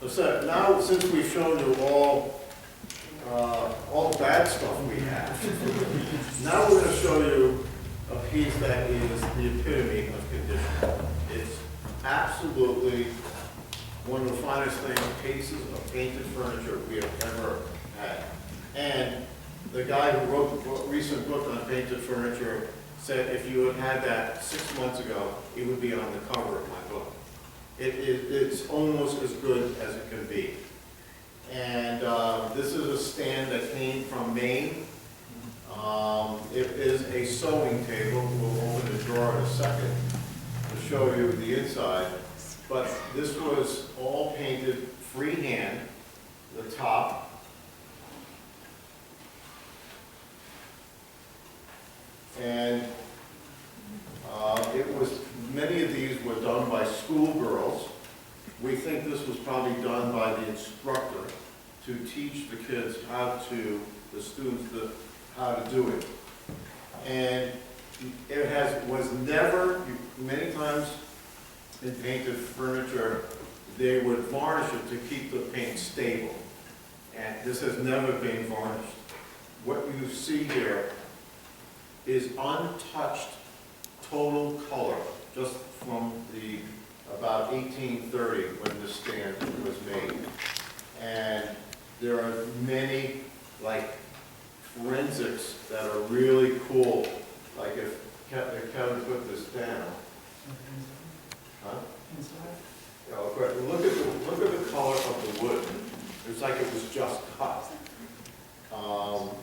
So now, since we've shown you all the bad stuff we have, now we're going to show you a piece that is the epitome of condition. It's absolutely one of the finest pieces of painted furniture we have ever had. And the guy who wrote the recent book on painted furniture said if you had had that 6 months ago, it would be on the cover of my book. It's almost as good as it can be. And this is a stand that came from Maine. It is a sewing table. We'll open the drawer in a second to show you the inside. But this was all painted freehand, the top. And many of these were done by schoolgirls. We think this was probably done by the instructor to teach the kids how to do it. And it was never, many times in painted furniture, they would varnish it to keep the paint stable. And this has never been varnished. What you see here is untouched total color, just from about 1830 when this stand was made. And there are many forensics that are really cool. Like if Kevin put this down. Huh? Yeah, look at the color of the wood. It's like it was just cut.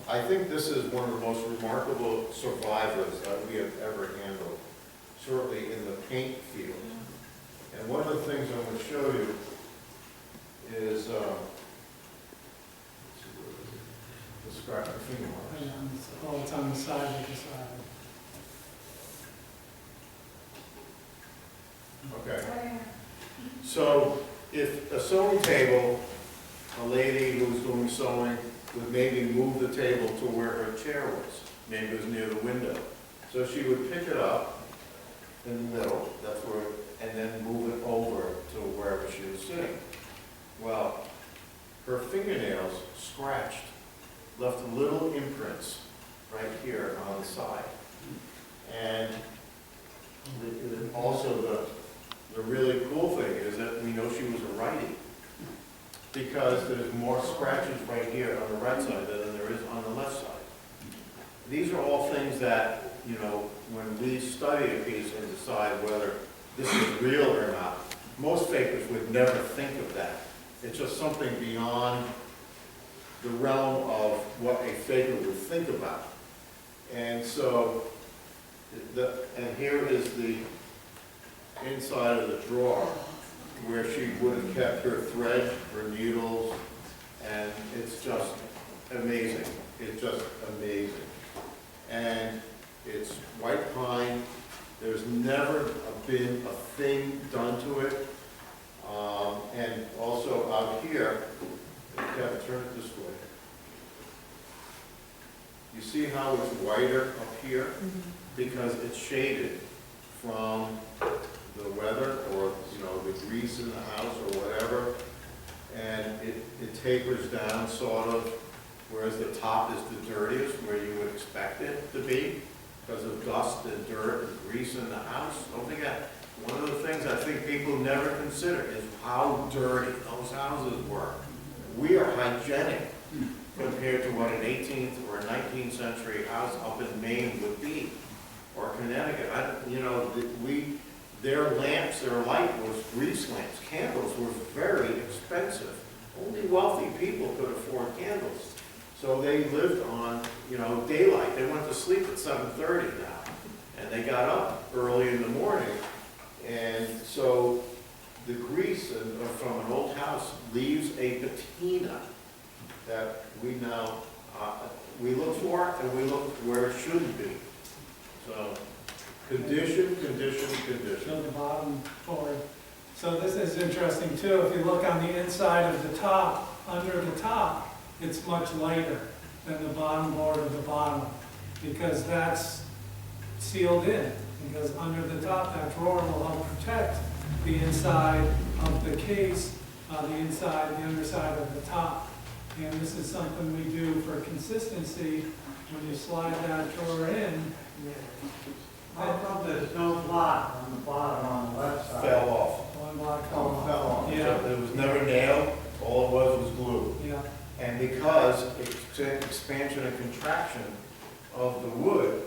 I think this is one of the most remarkable survivors that we have ever handled, certainly in the paint field. And one of the things I'm going to show you is, the scratch my finger marks. Oh, it's on the side of the side. Okay. So if a sewing table, a lady who's doing sewing would maybe move the table to where her chair was. Maybe it was near the window. So she would pick it up in the middle, that's where, and then move it over to wherever she was sitting. Well, her fingernails scratched, left little imprints right here on the side. And also the really cool thing is that we know she was a righty, because there's more scratches right here on the right side than there is on the left side. These are all things that, when we study a piece and decide whether this is real or not, most fakers would never think of that. It's just something beyond the realm of what a faker would think about. And so, and here is the inside of the drawer where she would have kept her thread, her needles, and it's just amazing. It's just amazing. And it's white pine. There's never been a thing done to it. And also out here, Kevin, turn it this way. You see how it's whiter up here? Mm-hmm. Because it's shaded from the weather or the grease in the house or whatever, and it tapers down sort of, whereas the top is the dirtiest, where you would expect it to be because of dust and dirt and grease in the house. Don't forget, one of the things I think people never consider is how dirty those houses were. We are hygienic compared to what an 18th or a 19th century house up in Maine would be, or Connecticut. Their lamps, their light was grease lamps. Candles were very expensive. Only wealthy people could afford candles. So they lived on, daylight. They went to sleep at 7:30 now, and they got up early in the morning. And so the grease from an old house leaves a patina that we now, we look for and we look where it shouldn't be. So condition. Show the bottom forward. So this is interesting too. If you look on the inside of the top, under the top, it's much lighter than the bottom board of the bottom, because that's sealed in. Because under the top, that drawer will help protect the inside of the case the inside, the underside of the top. And this is something we do for consistency. When you slide that drawer in, How come there's no block on the bottom on the left side? Fell off. one block Oh, column. fell off. Yeah, So it was never nailed, all it was glue. yeah, And because expansion and contraction of the wood,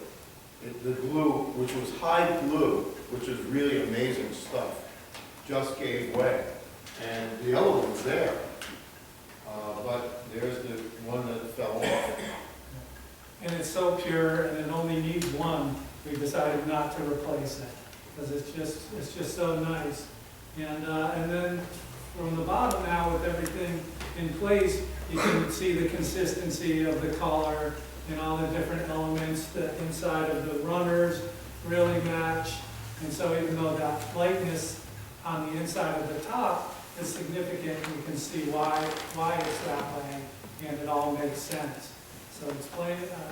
the glue, which was high glue, which is really amazing stuff, just gave way. And the other one's there, but there's the one that fell off. and it's so pure, and it only needs one. We decided not to replace it, because it's just so nice. And then from the bottom now, with everything in place, you can see the consistency of the color and all the different elements. The inside of the runners really match. And so even though that lightness on the inside of the top is significant, you can see why it's that way, and it all makes sense. So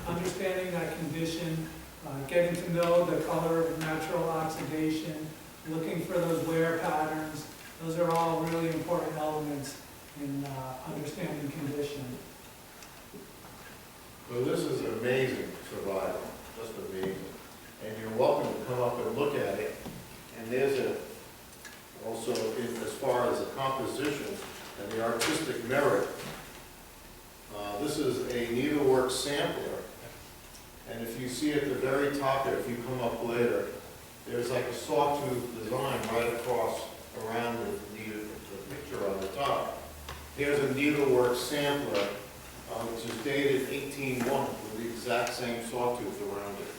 understanding that condition, getting to know the color of natural oxidation, looking for those wear patterns, those are all really important elements in understanding condition. So this is amazing survival, just amazing. And you're welcome to come up and look at it. And there's also, as far as the composition and the artistic merit, this is a needlework sampler. And if you see at the very top there, if you come up later, there's like a sawtooth design right across around the picture on the top. There's a needlework sampler, which is dated 1801 with the exact same sawtooth around it.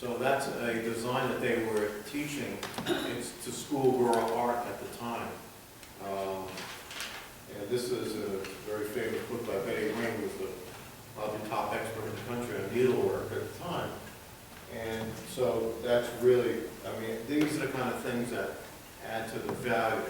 So that's a design that they were teaching. It's to schoolgirl art at the time. And this is a very famous book by Betty Ring, who was probably the top expert in the country on needlework at the time. And so that's really, I mean, these are the kind of things that add to the value.